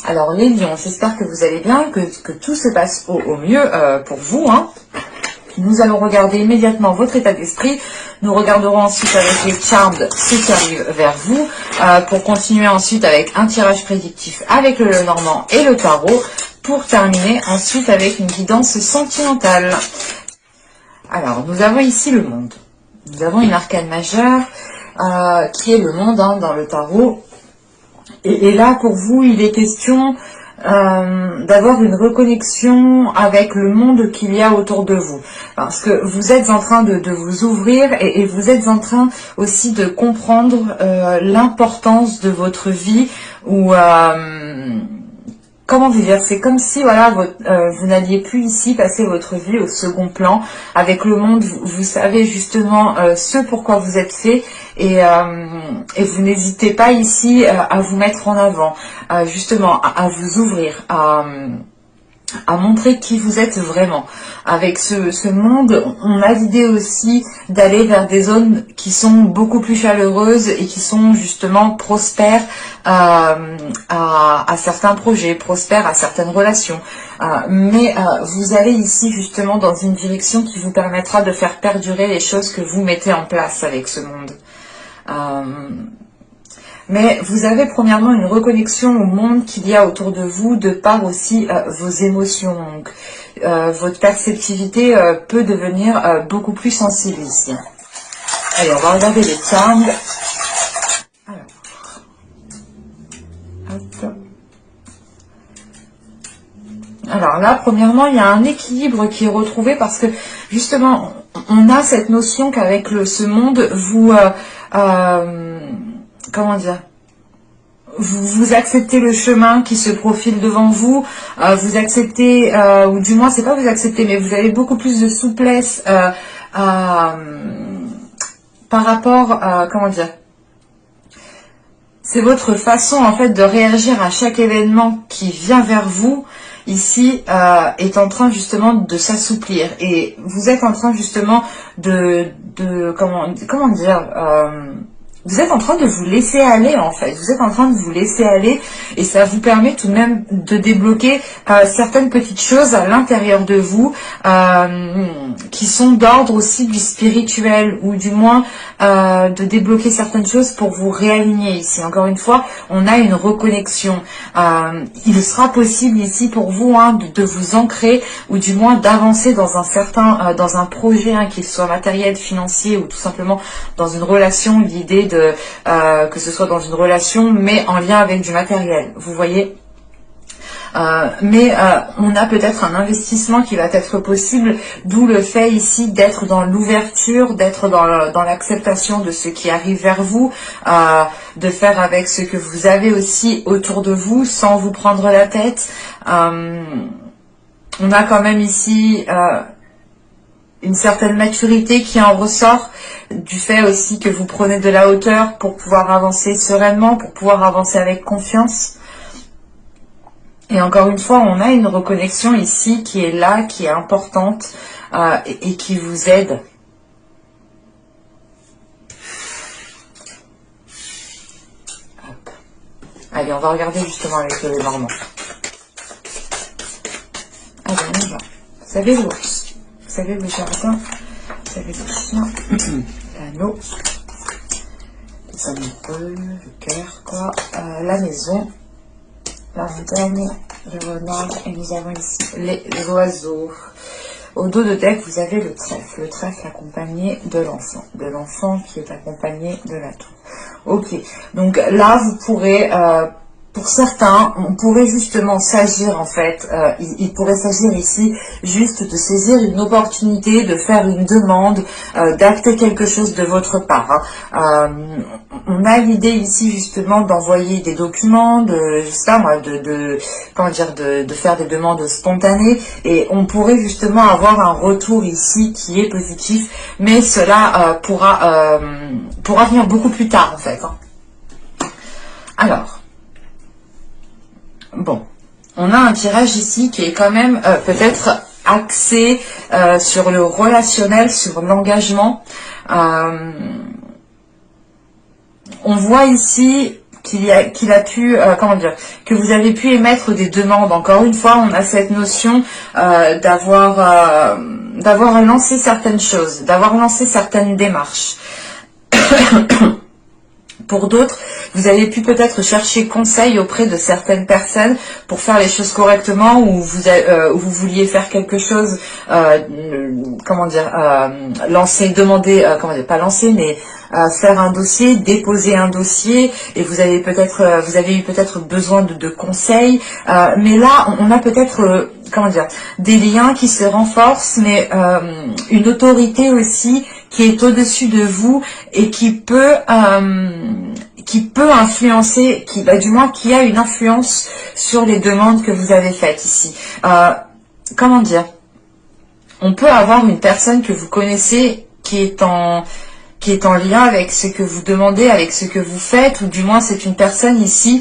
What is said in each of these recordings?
Alors les lions, j'espère que vous allez bien, que tout se passe au mieux pour vous. Hein. Nous allons regarder immédiatement votre état d'esprit. Nous regarderons ensuite avec les Charmed ce qui arrive vers vous. Pour continuer ensuite avec un tirage prédictif avec le Lenormand et le tarot. Pour terminer ensuite avec une guidance sentimentale. Alors nous avons ici le monde. Nous avons une arcane majeure qui est le monde hein, dans le tarot. Et là, pour vous, il est question d'avoir une reconnexion avec le monde qu'il y a autour de vous. Parce que vous êtes en train de vous ouvrir et vous êtes en train aussi de comprendre l'importance de votre vie ou... comment vous dire, c'est comme si voilà vous n'alliez plus ici passer votre vie au second plan avec le monde. Vous savez justement ce pourquoi vous êtes fait et vous n'hésitez pas ici à vous mettre en avant, justement à vous ouvrir, à montrer qui vous êtes vraiment. Avec ce monde, on a l'idée aussi d'aller vers des zones qui sont beaucoup plus chaleureuses et qui sont justement prospères à certains projets, prospères à certaines relations. Mais vous allez ici justement dans une direction qui vous permettra de faire perdurer les choses que vous mettez en place avec ce monde. Mais vous avez premièrement une reconnexion au monde qu'il y a autour de vous, de par aussi vos émotions. Donc, votre perceptivité peut devenir beaucoup plus sensible ici. Allez, on va regarder les Charmed. Alors là, premièrement, il y a un équilibre qui est retrouvé parce que justement, on a cette notion qu'avec ce monde, vous... comment dire, vous acceptez le chemin qui se profile devant vous, vous acceptez, ou du moins c'est pas vous acceptez, mais vous avez beaucoup plus de souplesse par rapport, comment dire, c'est votre façon en fait de réagir à chaque événement qui vient vers vous. Ici est en train justement de s'assouplir et vous êtes en train justement de comment dire, vous êtes en train de vous laisser aller en fait, vous êtes en train de vous laisser aller et ça vous permet tout de même de débloquer certaines petites choses à l'intérieur de vous qui sont d'ordre aussi du spirituel ou du moins de débloquer certaines choses pour vous réaligner ici. Encore une fois, on a une reconnexion. Il sera possible ici pour vous hein, de vous ancrer ou du moins d'avancer dans dans un projet hein, qu'il soit matériel, financier ou tout simplement dans une relation. L'idée que ce soit dans une relation mais en lien avec du matériel, vous voyez. Mais on a peut-être un investissement qui va être possible, d'où le fait ici d'être dans l'ouverture, d'être dans l'acceptation de ce qui arrive vers vous, de faire avec ce que vous avez aussi autour de vous sans vous prendre la tête. On a quand même ici une certaine maturité qui en ressort du fait aussi que vous prenez de la hauteur pour pouvoir avancer sereinement, pour pouvoir avancer avec confiance. Et encore une fois, on a une reconnexion ici qui est là, qui est importante et qui vous aide. Hop. Allez, on va regarder justement avec le Normand. Allez, on y va. Vous savez l'ours, vous savez le jardin, vous savez le chien, l'anneau, les amoureux, le cœur, quoi, la maison, la montagne, le renard, et nous avons ici les oiseaux. Au dos de deck, vous avez le trèfle accompagné de l'enfant qui est accompagné de la tour. Ok, donc là, vous pourrez, pour certains, on pourrait justement s'agir en fait, il pourrait s'agir ici juste de saisir une opportunité, de faire une demande, d'acter quelque chose de votre part. Hein. On a l'idée ici justement d'envoyer des documents, je sais pas moi, comment dire, de faire des demandes spontanées et on pourrait justement avoir un retour ici qui est positif, mais cela pourra venir beaucoup plus tard en fait. Hein. Alors, bon, on a un tirage ici qui est quand même peut-être axé sur le relationnel, sur l'engagement. On voit ici qu'il a pu, comment dire, que vous avez pu émettre des demandes. Encore une fois, on a cette notion d'avoir lancé certaines choses, d'avoir lancé certaines démarches. Pour d'autres, vous avez pu peut-être chercher conseil auprès de certaines personnes pour faire les choses correctement, ou vous vouliez faire quelque chose, comment dire, lancer, demander, comment dire, pas lancer, mais faire un dossier, déposer un dossier, et vous avez eu peut-être besoin de conseils. Mais là, on a peut-être, comment dire, des liens qui se renforcent, mais une autorité aussi qui est au-dessus de vous et qui peut influencer, du moins qui a une influence sur les demandes que vous avez faites ici. Comment dire, on peut avoir une personne que vous connaissez qui est en lien avec ce que vous demandez, avec ce que vous faites, ou du moins c'est une personne ici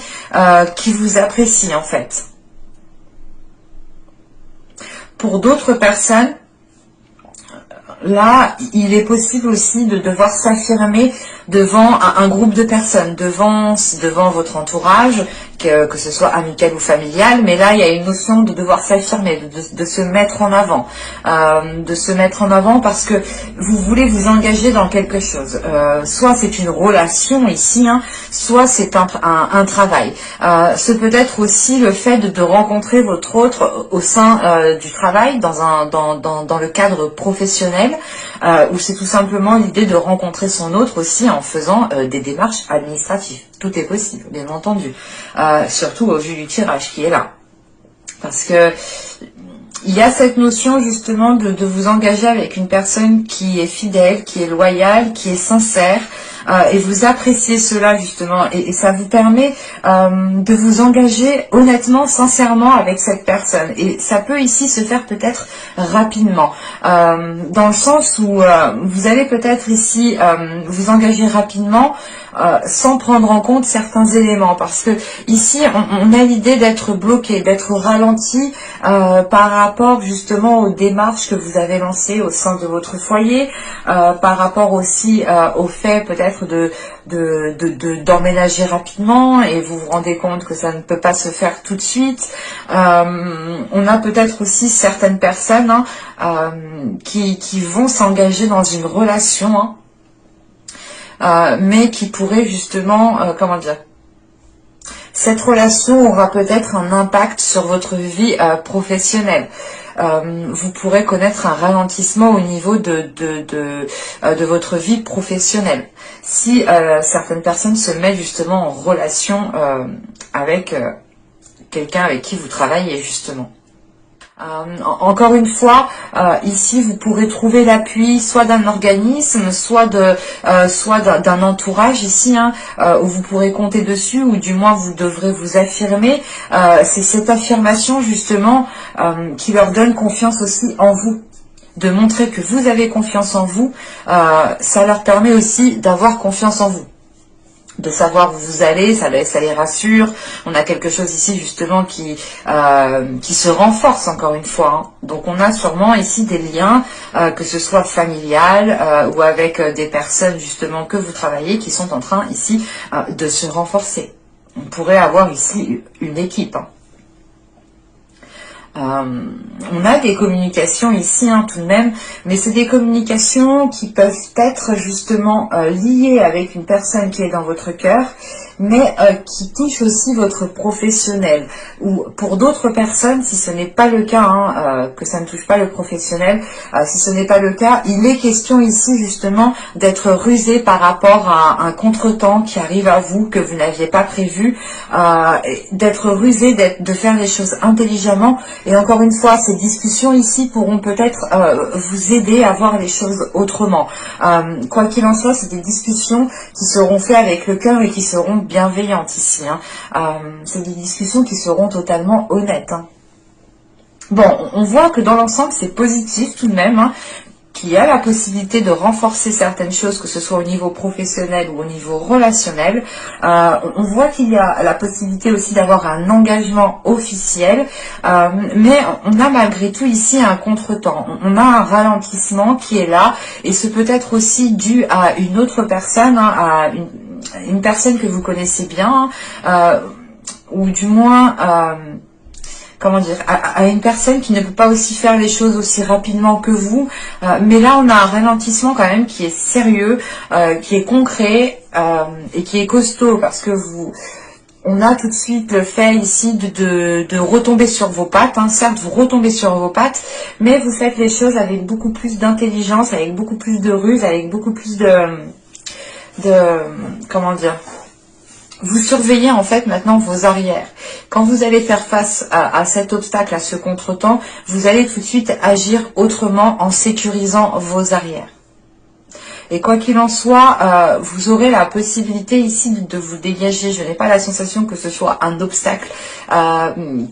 qui vous apprécie en fait. Pour d'autres personnes, là, il est possible aussi de devoir s'affirmer devant un groupe de personnes, devant votre entourage, que ce soit amical ou familial, mais là, il y a une notion de devoir s'affirmer, de se mettre en avant, parce que vous voulez vous engager dans quelque chose. Soit c'est une relation ici, hein, soit c'est un travail. C'est peut-être aussi le fait de rencontrer votre autre au sein du travail, dans le cadre professionnel, ou c'est tout simplement l'idée de rencontrer son autre aussi en faisant des démarches administratives. Tout est possible, bien entendu. Surtout au vu du tirage qui est là. Parce que il y a cette notion justement de vous engager avec une personne qui est fidèle, qui est loyale, qui est sincère, et vous appréciez cela justement, et ça vous permet de vous engager honnêtement, sincèrement avec cette personne. Et ça peut ici se faire peut-être rapidement, dans le sens où vous allez peut-être ici vous engager rapidement, sans prendre en compte certains éléments, parce que ici on a l'idée d'être bloqué, d'être ralenti par rapport justement aux démarches que vous avez lancées au sein de votre foyer, par rapport aussi au fait peut-être d'emménager rapidement, et vous vous rendez compte que ça ne peut pas se faire tout de suite. On a peut-être aussi certaines personnes qui vont s'engager dans une relation, mais qui pourrait justement, comment dire, cette relation aura peut-être un impact sur votre vie professionnelle. Vous pourrez connaître un ralentissement au niveau de votre vie professionnelle, si certaines personnes se mettent justement en relation avec quelqu'un avec qui vous travaillez justement. Encore une fois, ici vous pourrez trouver l'appui soit d'un organisme, soit d'un entourage ici, où vous pourrez compter dessus, ou du moins vous devrez vous affirmer. C'est cette affirmation justement qui leur donne confiance aussi en vous, de montrer que vous avez confiance en vous. Ça leur permet aussi d'avoir confiance en vous, de savoir où vous allez, ça les rassure. On a quelque chose ici justement qui se renforce encore une fois. Donc on a sûrement ici des liens, que ce soit familial ou avec des personnes justement que vous travaillez, qui sont en train ici de se renforcer. On pourrait avoir ici une équipe. On a des communications ici tout de même, mais c'est des communications qui peuvent être justement liées avec une personne qui est dans votre cœur, mais qui touche aussi votre professionnel. Ou pour d'autres personnes, si ce n'est pas le cas, que ça ne touche pas le professionnel, si ce n'est pas le cas, il est question ici justement d'être rusé par rapport à un contretemps qui arrive à vous, que vous n'aviez pas prévu, d'être rusé, de faire les choses intelligemment. Et encore une fois, ces discussions ici pourront peut-être vous aider à voir les choses autrement. Quoi qu'il en soit, c'est des discussions qui seront faites avec le cœur et qui seront bienveillantes ici. C'est des discussions qui seront totalement honnêtes. Bon, on voit que dans l'ensemble, c'est positif tout de même, qu'il y a la possibilité de renforcer certaines choses, que ce soit au niveau professionnel ou au niveau relationnel. On voit qu'il y a la possibilité aussi d'avoir un engagement officiel, mais on a malgré tout ici un contretemps. On a un ralentissement qui est là, et c'est peut-être aussi dû à une autre personne, une personne que vous connaissez bien, ou du moins, comment dire, à une personne qui ne peut pas aussi faire les choses aussi rapidement que vous. Mais là, on a un ralentissement quand même qui est sérieux, qui est concret et qui est costaud parce que on a tout de suite le fait ici de retomber sur vos pattes. Hein. Certes, vous retombez sur vos pattes, mais vous faites les choses avec beaucoup plus d'intelligence, avec beaucoup plus de ruse, avec beaucoup plus comment dire, vous surveillez en fait maintenant vos arrières. Quand vous allez faire face à cet obstacle, à ce contretemps, vous allez tout de suite agir autrement en sécurisant vos arrières. Et quoi qu'il en soit, vous aurez la possibilité ici de vous dégager. Je n'ai pas la sensation que ce soit un obstacle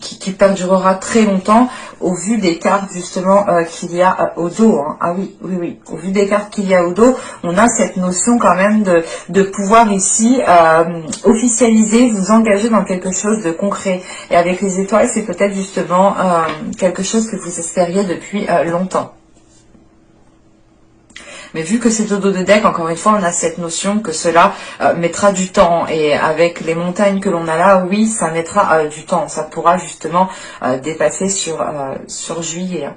qui perdurera très longtemps au vu des cartes justement qu'il y a au dos. Hein. Ah oui, oui, oui. Au vu des cartes qu'il y a au dos, on a cette notion quand même de pouvoir ici officialiser, vous engager dans quelque chose de concret. Et avec les étoiles, c'est peut-être justement quelque chose que vous espériez depuis longtemps. Mais vu que c'est au dos de deck, encore une fois, on a cette notion que cela mettra du temps. Et avec les montagnes que l'on a là, oui, ça mettra du temps. Ça pourra justement dépasser sur juillet.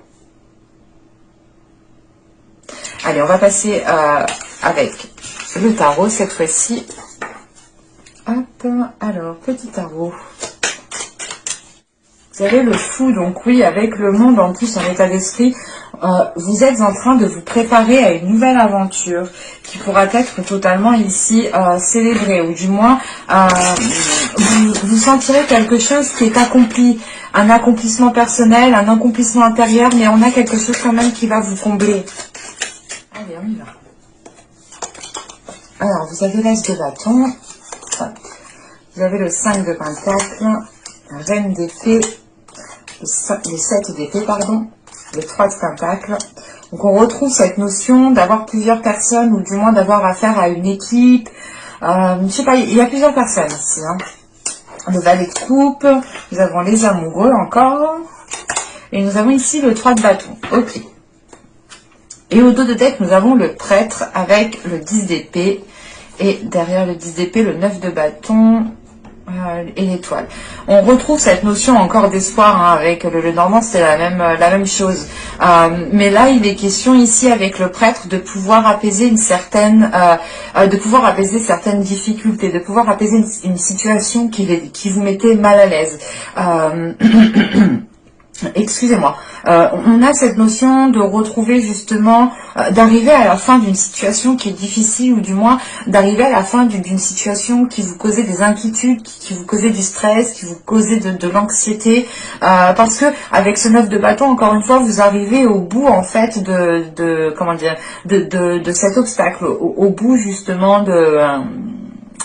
Allez, on va passer avec le tarot cette fois-ci. Hop, alors, petit tarot. Vous avez le fou, donc oui, avec le monde en plus en état d'esprit, vous êtes en train de vous préparer à une nouvelle aventure qui pourra être totalement ici célébrée, ou du moins vous sentirez quelque chose qui est accompli, un accomplissement personnel, un accomplissement intérieur, mais on a quelque chose quand même qui va vous combler. Allez, on y va. Alors, vous avez l'As de bâton, vous avez le 5 de pentacle, la Reine d'épée, les 7 d'épée, pardon, les 3 de pentacle. Donc on retrouve cette notion d'avoir plusieurs personnes, ou du moins d'avoir affaire à une équipe. Je sais pas, il y a plusieurs personnes ici. Hein. Le valet de coupe, nous avons les amoureux encore. Et nous avons ici le 3 de bâton. Ok. Et au dos de deck, nous avons le prêtre avec le 10 d'épée. Et derrière le 10 d'épée, le 9 de bâton. Et l'étoile. On retrouve cette notion encore d'espoir hein, avec le normand, c'est la même chose. Mais là, il est question ici avec le prêtre de pouvoir apaiser une certaine, de pouvoir apaiser certaines difficultés, de pouvoir apaiser une situation qui vous mettait mal à l'aise. Excusez-moi, on a cette notion de retrouver justement, d'arriver à la fin d'une situation qui est difficile, ou du moins d'arriver à la fin d'une situation qui vous causait des inquiétudes, qui vous causait du stress, qui vous causait de l'anxiété, parce que avec ce 9 de bâton, encore une fois, vous arrivez au bout en fait comment dire, de cet obstacle, au bout justement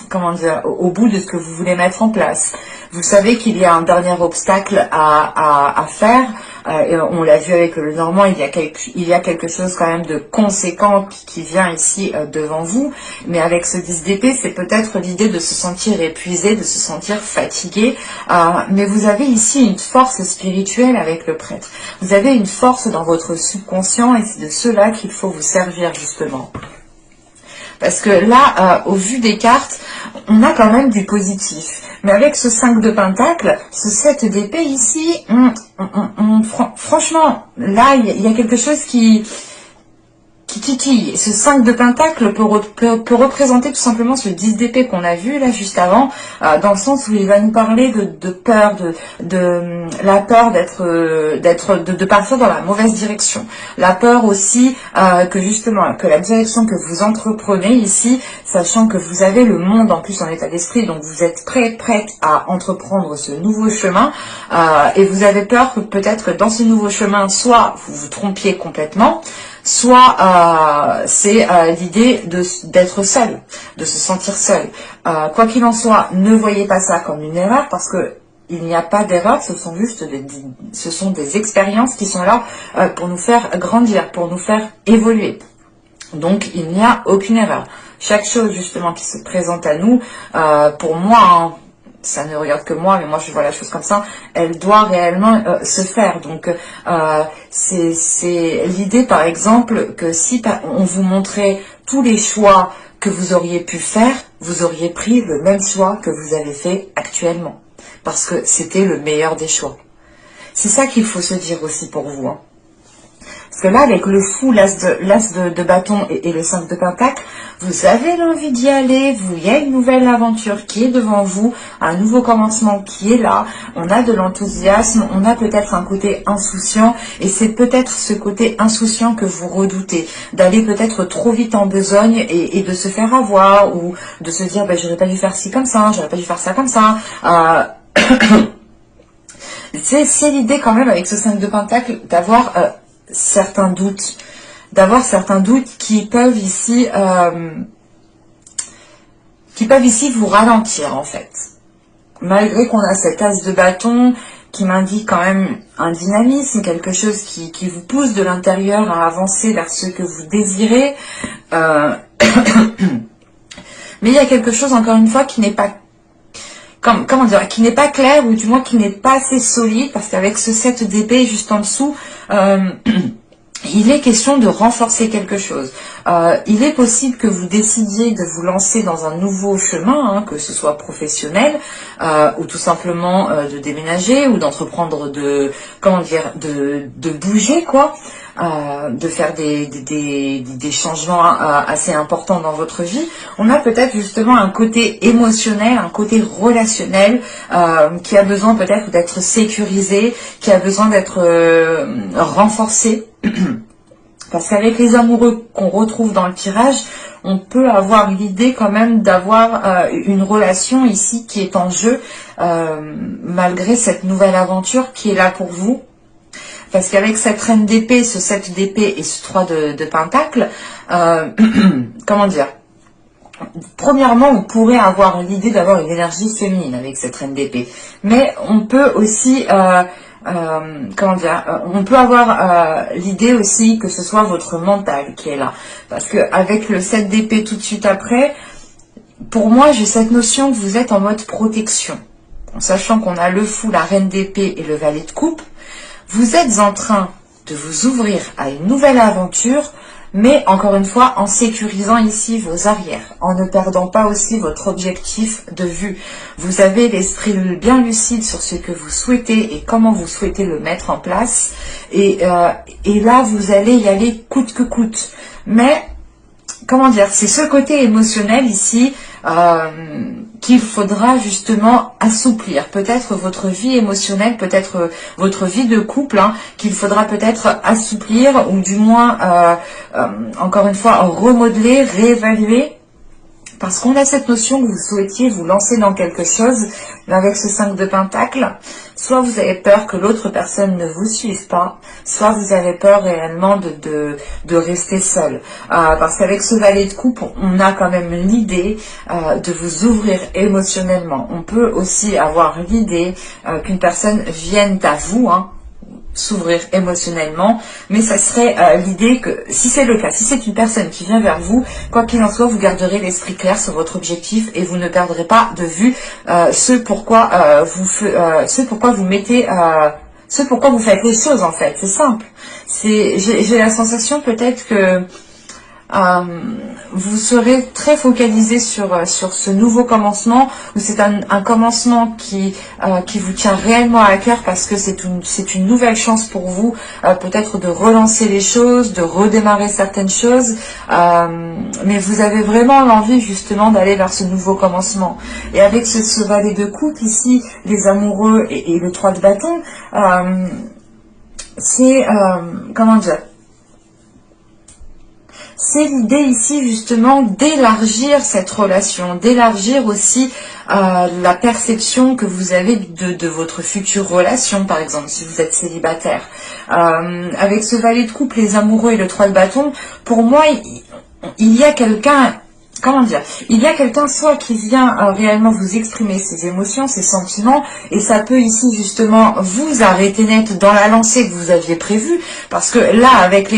comment dire, au bout de ce que vous voulez mettre en place. Vous savez qu'il y a un dernier obstacle à faire. Et on l'a vu avec le normand, il y a quelque chose quand même de conséquent qui vient ici devant vous. Mais avec ce 10 d'épée, c'est peut-être l'idée de se sentir épuisé, de se sentir fatigué. Mais vous avez ici une force spirituelle avec le prêtre. Vous avez une force dans votre subconscient et c'est de cela qu'il faut vous servir justement. Parce que là, au vu des cartes, on a quand même du positif. Mais avec ce 5 de pentacle, ce 7 d'épée ici, franchement, là, il y a quelque chose qui titille. Ce 5 de pentacle peut représenter tout simplement ce 10 d'épée qu'on a vu là juste avant, dans le sens où il va nous parler de peur, de la peur de partir dans la mauvaise direction. La peur aussi que justement, que la direction que vous entreprenez ici, sachant que vous avez le monde en plus en état d'esprit, donc vous êtes prête à entreprendre ce nouveau chemin, et vous avez peur que peut-être dans ce nouveau chemin, soit vous vous trompiez complètement, soit c'est l'idée d'être seul, de se sentir seul. Quoi qu'il en soit, ne voyez pas ça comme une erreur, parce que il n'y a pas d'erreur, ce sont des expériences qui sont là pour nous faire grandir, pour nous faire évoluer. Donc il n'y a aucune erreur. Chaque chose justement qui se présente à nous, pour moi, hein, ça ne regarde que moi, mais moi je vois la chose comme ça, elle doit réellement se faire. Donc c'est l'idée par exemple que si on vous montrait tous les choix que vous auriez pu faire, vous auriez pris le même choix que vous avez fait actuellement. Parce que c'était le meilleur des choix. C'est ça qu'il faut se dire aussi pour vous. Hein. Parce que là, avec le fou, l'as de bâton et le 5 de pentacle, vous avez l'envie d'y aller, il y a une nouvelle aventure qui est devant vous, un nouveau commencement qui est là, on a de l'enthousiasme, on a peut-être un côté insouciant, et c'est peut-être ce côté insouciant que vous redoutez, d'aller peut-être trop vite en besogne et de se faire avoir, ou de se dire, j'aurais pas dû faire ci comme ça, j'aurais pas dû faire ça comme ça. C'est l'idée quand même avec ce 5 de pentacle d'avoir certains doutes, qui peuvent ici vous ralentir en fait. Malgré qu'on a cet as de bâton qui m'indique quand même un dynamisme, quelque chose qui vous pousse de l'intérieur à avancer vers ce que vous désirez. Mais il y a quelque chose encore une fois qui n'est pas comment dire, qui n'est pas clair, ou du moins qui n'est pas assez solide, parce qu'avec ce 7 d'épée juste en dessous, il est question de renforcer quelque chose. Il est possible que vous décidiez de vous lancer dans un nouveau chemin, hein, que ce soit professionnel, ou tout simplement de déménager, ou d'entreprendre de bouger, quoi. De faire des changements assez importants dans votre vie. On a peut-être justement un côté émotionnel, un côté relationnel qui a besoin peut-être d'être sécurisé, qui a besoin d'être renforcé. Parce qu'avec les amoureux qu'on retrouve dans le tirage, on peut avoir l'idée quand même d'avoir une relation ici qui est en jeu, malgré cette nouvelle aventure qui est là pour vous. Parce qu'avec cette reine d'épée, ce 7 d'épée et ce 3 de pentacle, comment dire, premièrement, vous pourrez avoir l'idée d'avoir une énergie féminine avec cette reine d'épée. Mais on peut aussi, on peut avoir l'idée aussi que ce soit votre mental qui est là. Parce qu'avec le 7 d'épée tout de suite après, pour moi, j'ai cette notion que vous êtes en mode protection. En sachant qu'on a le fou, la reine d'épée et le valet de coupe, vous êtes en train de vous ouvrir à une nouvelle aventure, mais encore une fois, en sécurisant ici vos arrières, en ne perdant pas aussi votre objectif de vue. Vous avez l'esprit bien lucide sur ce que vous souhaitez et comment vous souhaitez le mettre en place. Et là, vous allez y aller coûte que coûte. Mais, comment dire, c'est ce côté émotionnel ici qu'il faudra justement assouplir. Peut-être votre vie émotionnelle, peut-être votre vie de couple, hein, qu'il faudra peut-être assouplir, ou du moins, encore une fois, remodeler, réévaluer. Parce qu'on a cette notion que vous souhaitiez vous lancer dans quelque chose, mais avec ce 5 de pentacle, soit vous avez peur que l'autre personne ne vous suive pas, soit vous avez peur réellement de rester seul. Parce qu'avec ce valet de coupe, on a quand même l'idée de vous ouvrir émotionnellement. On peut aussi avoir l'idée qu'une personne vienne à vous, hein, s'ouvrir émotionnellement, mais ça serait l'idée que, si c'est le cas, si c'est une personne qui vient vers vous, quoi qu'il en soit, vous garderez l'esprit clair sur votre objectif et vous ne perdrez pas de vue ce pourquoi vous faites les choses, en fait. C'est simple. J'ai la sensation peut-être que vous serez très focalisé sur ce nouveau commencement, où c'est un commencement qui vous tient réellement à cœur, parce que c'est une nouvelle chance pour vous, peut-être de relancer les choses, de redémarrer certaines choses, mais vous avez vraiment l'envie justement d'aller vers ce nouveau commencement. Et avec ce valet de coupe ici, les amoureux et le 3 de bâton, c'est comment dire, c'est l'idée ici justement d'élargir cette relation, d'élargir aussi la perception que vous avez de votre future relation, par exemple, si vous êtes célibataire. Avec ce valet de coupe, les amoureux et le 3 de bâton, pour moi, il y a quelqu'un... Comment dire, il y a quelqu'un soit qui vient réellement vous exprimer ses émotions, ses sentiments, et ça peut ici justement vous arrêter net dans la lancée que vous aviez prévue, parce que là, avec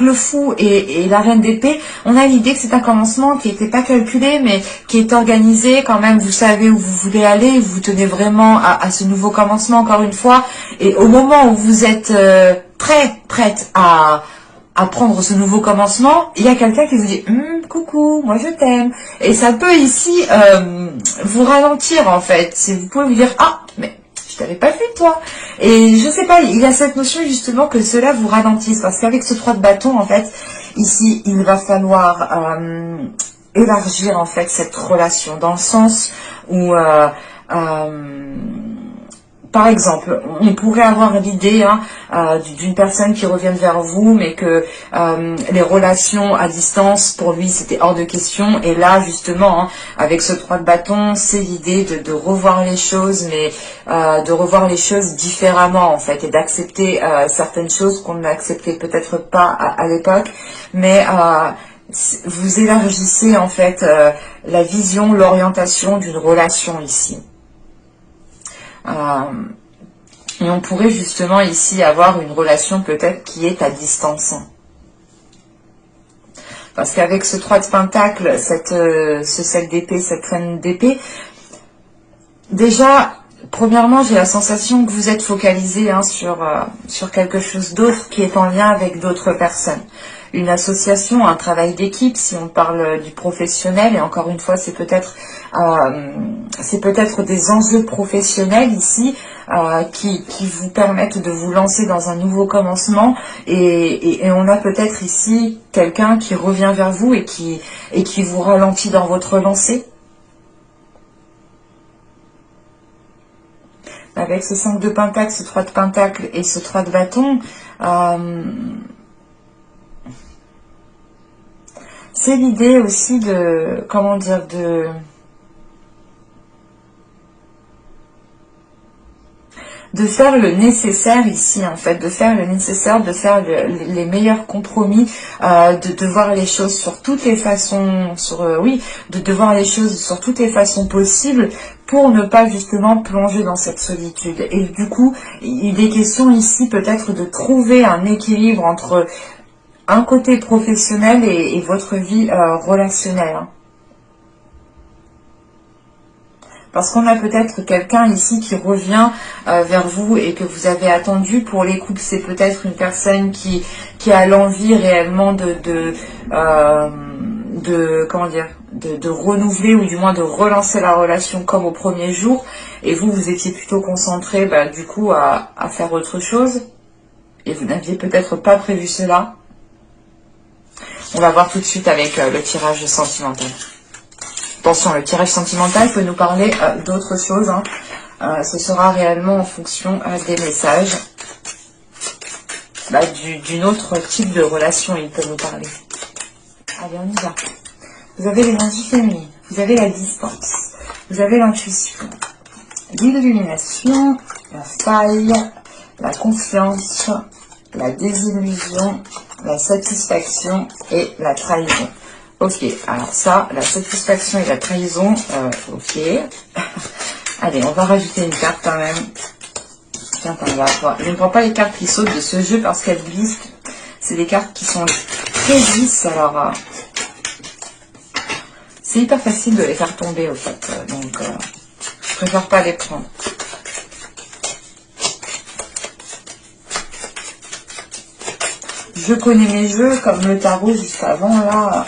le fou et la reine d'épée, on a l'idée que c'est un commencement qui n'était pas calculé, mais qui est organisé quand même. Vous savez où vous voulez aller, vous tenez vraiment à ce nouveau commencement encore une fois, et au moment où vous êtes prête à à prendre ce nouveau commencement, il y a quelqu'un qui vous dit coucou, moi je t'aime. Et ça peut ici vous ralentir en fait. Vous pouvez vous dire ah mais je t'avais pas vu toi. Et je sais pas, il y a cette notion justement que cela vous ralentisse parce qu'avec ce 3 de bâton en fait, ici il va falloir élargir en fait cette relation dans le sens où par exemple, on pourrait avoir l'idée d'une personne qui revienne vers vous, mais que les relations à distance, pour lui, c'était hors de question. Et là, justement, avec ce 3 de bâton, c'est l'idée de revoir les choses, mais de revoir les choses différemment, en fait, et d'accepter certaines choses qu'on n'acceptait peut-être pas à l'époque, mais vous élargissez, en fait, la vision, l'orientation d'une relation ici. Et on pourrait justement ici avoir une relation peut-être qui est à distance. Parce qu'avec ce 3 de pentacle, ce 7 d'épée, cette reine d'épée, déjà, premièrement, j'ai la sensation que vous êtes focalisé sur quelque chose d'autre qui est en lien avec d'autres personnes. Une association, un travail d'équipe, si on parle du professionnel, et encore une fois, c'est peut-être des enjeux professionnels ici qui vous permettent de vous lancer dans un nouveau commencement, et on a peut-être ici quelqu'un qui revient vers vous et qui vous ralentit dans votre lancée. Avec ce 5 de pentacle, ce 3 de pentacle et ce 3 de bâton, c'est l'idée aussi de, comment dire, de faire le nécessaire ici, en fait, de faire le nécessaire, de faire les meilleurs compromis, de voir les choses sur toutes les façons, de voir les choses sur toutes les façons possibles pour ne pas justement plonger dans cette solitude. Et du coup, il est question ici peut-être de trouver un équilibre entre un côté professionnel et votre vie relationnelle. Parce qu'on a peut-être quelqu'un ici qui revient vers vous et que vous avez attendu. Pour les couples, c'est peut-être une personne qui a l'envie réellement de renouveler ou du moins de relancer la relation comme au premier jour. Et vous étiez plutôt concentré du coup à faire autre chose. Et vous n'aviez peut-être pas prévu cela. On va voir tout de suite avec le tirage sentimental. Attention, le tirage sentimental peut nous parler d'autre chose. Ce sera réellement en fonction des messages. D'une autre type de relation, il peut nous parler. Allez, on y va. Vous avez l'énergie féminine, vous avez la distance, vous avez l'intuition, l'illumination, la faille, la confiance, la désillusion, la satisfaction et la trahison. Ok, alors ça, la satisfaction et la trahison, ok. Allez, on va rajouter une carte quand même. Tiens, je ne prends pas les cartes qui sautent de ce jeu parce qu'elles glissent. C'est des cartes qui sont très lisses, alors c'est hyper facile de les faire tomber au fait. Donc, je préfère pas les prendre. Je connais mes jeux comme le tarot juste avant, là.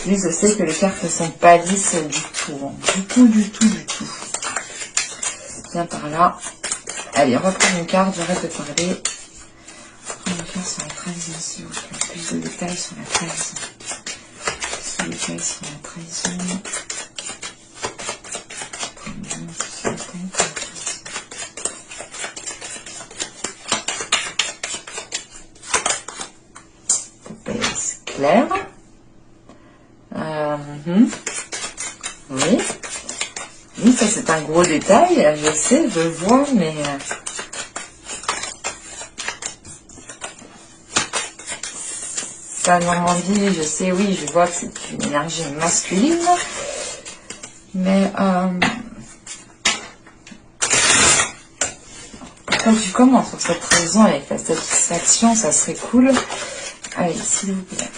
Lui, je sais que les cartes ne sont pas lisses du tout. Du tout. Viens par là. Allez, on va prendre une carte, j'arrête de parler. Prends une carte sur la trahison, s'il vous plaît. Plus de détails sur la trahison. Plus de détails sur la trahison. Claire. Oui. Oui, ça c'est un gros détail, je sais, je vois, mais... Ça, Normandie, je sais, oui, je vois que c'est une énergie masculine, mais... Quand tu commences sur cette raison avec la satisfaction, ça serait cool. Allez, s'il vous plaît.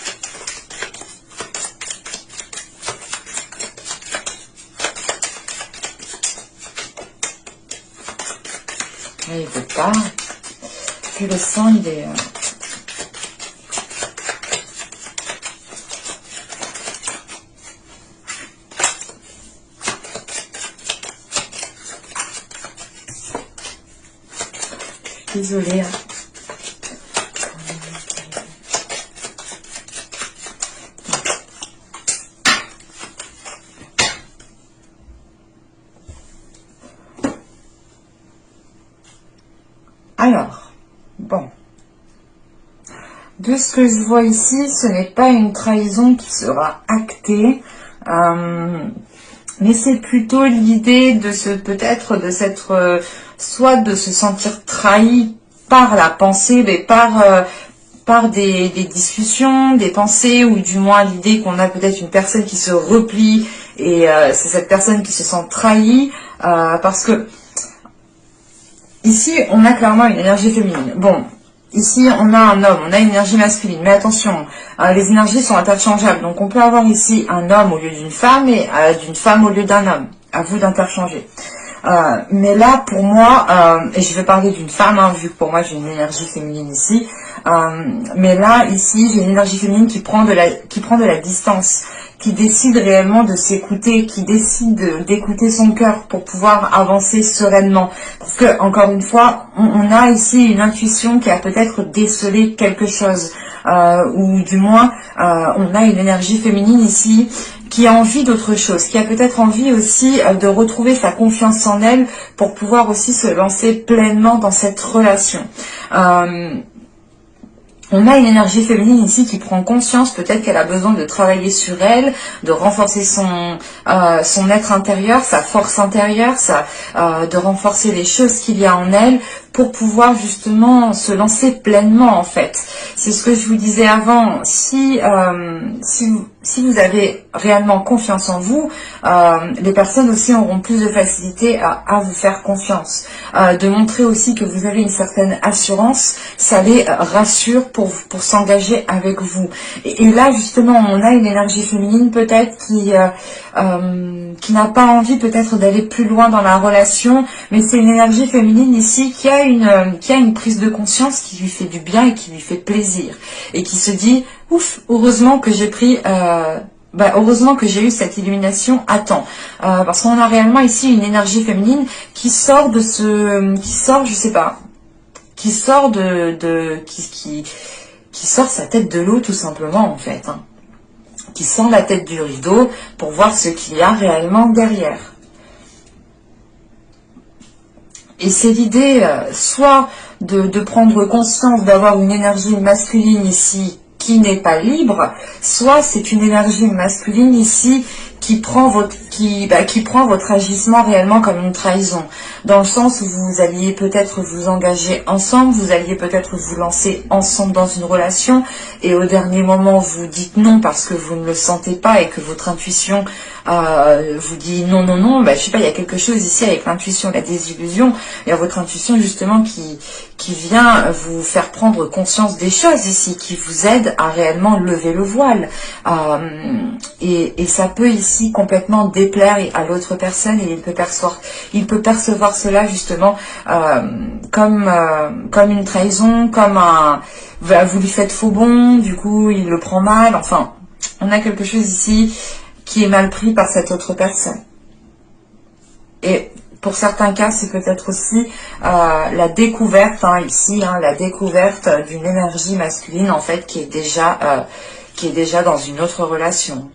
Il veut pas. Puis le sang, il est... Désolée. Alors, bon. De ce que je vois ici, ce n'est pas une trahison qui sera actée, mais c'est plutôt l'idée de peut-être de s'être, soit de se sentir trahi par la pensée, mais par des discussions, des pensées, ou du moins l'idée qu'on a peut-être une personne qui se replie, et c'est cette personne qui se sent trahie, parce que ici, on a clairement une énergie féminine. Bon, ici, on a un homme, on a une énergie masculine. Mais attention, les énergies sont interchangeables. Donc, on peut avoir ici un homme au lieu d'une femme et d'une femme au lieu d'un homme. À vous d'interchanger. Mais là, pour moi, et je vais parler d'une femme, hein, vu que pour moi, j'ai une énergie féminine ici. Mais là, ici, j'ai une énergie féminine qui prend de la distance, qui décide réellement de s'écouter, qui décide d'écouter son cœur pour pouvoir avancer sereinement. Parce que, encore une fois, on a ici une intuition qui a peut-être décelé quelque chose, ou du moins, on a une énergie féminine ici qui a envie d'autre chose, qui a peut-être envie aussi de retrouver sa confiance en elle pour pouvoir aussi se lancer pleinement dans cette relation. On a une énergie féminine ici qui prend conscience, peut-être qu'elle a besoin de travailler sur elle, de renforcer son être intérieur, sa force intérieure, de renforcer les choses qu'il y a en elle pour pouvoir justement se lancer pleinement en fait. C'est ce que je vous disais avant, si vous avez réellement confiance en vous, les personnes aussi auront plus de facilité à vous faire confiance. De montrer aussi que vous avez une certaine assurance, ça les rassure pour s'engager avec vous. Et là justement, on a une énergie féminine peut-être qui n'a pas envie peut-être d'aller plus loin dans la relation, mais c'est une énergie féminine ici qui a une prise de conscience qui lui fait du bien et qui lui fait plaisir. Et qui se dit, ouf, heureusement que j'ai heureusement que j'ai eu cette illumination à temps. Parce qu'on a réellement ici une énergie féminine qui sort qui sort sa tête de l'eau tout simplement en fait. Hein. Qui sort la tête du rideau pour voir ce qu'il y a réellement derrière. Et c'est l'idée soit de prendre conscience d'avoir une énergie masculine ici qui n'est pas libre, soit c'est une énergie masculine ici qui prend votre agissement réellement comme une trahison, dans le sens où vous alliez peut-être vous engager ensemble, vous alliez peut-être vous lancer ensemble dans une relation, et au dernier moment vous dites non parce que vous ne le sentez pas et que votre intuition vous dit non, je sais pas, il y a quelque chose ici avec l'intuition, la désillusion, il y a votre intuition justement qui vient vous faire prendre conscience des choses ici, qui vous aide à réellement lever le voile, et ça peut ici complètement déplaire à l'autre personne, et il peut percevoir cela justement comme une trahison, comme vous lui faites faux bond, du coup il le prend mal, enfin on a quelque chose ici qui est mal pris par cette autre personne. Et pour certains cas, c'est peut-être aussi la découverte, la découverte d'une énergie masculine en fait qui est déjà dans une autre relation.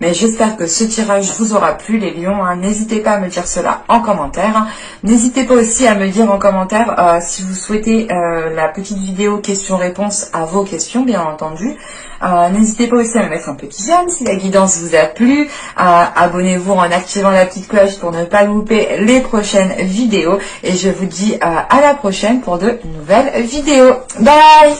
Mais j'espère que ce tirage vous aura plu, les lions. Hein. N'hésitez pas à me dire cela en commentaire. N'hésitez pas aussi à me dire en commentaire si vous souhaitez la petite vidéo questions-réponses à vos questions, bien entendu. N'hésitez pas aussi à me mettre un petit j'aime si la guidance vous a plu. Abonnez-vous en activant la petite cloche pour ne pas louper les prochaines vidéos. Et je vous dis à la prochaine pour de nouvelles vidéos. Bye!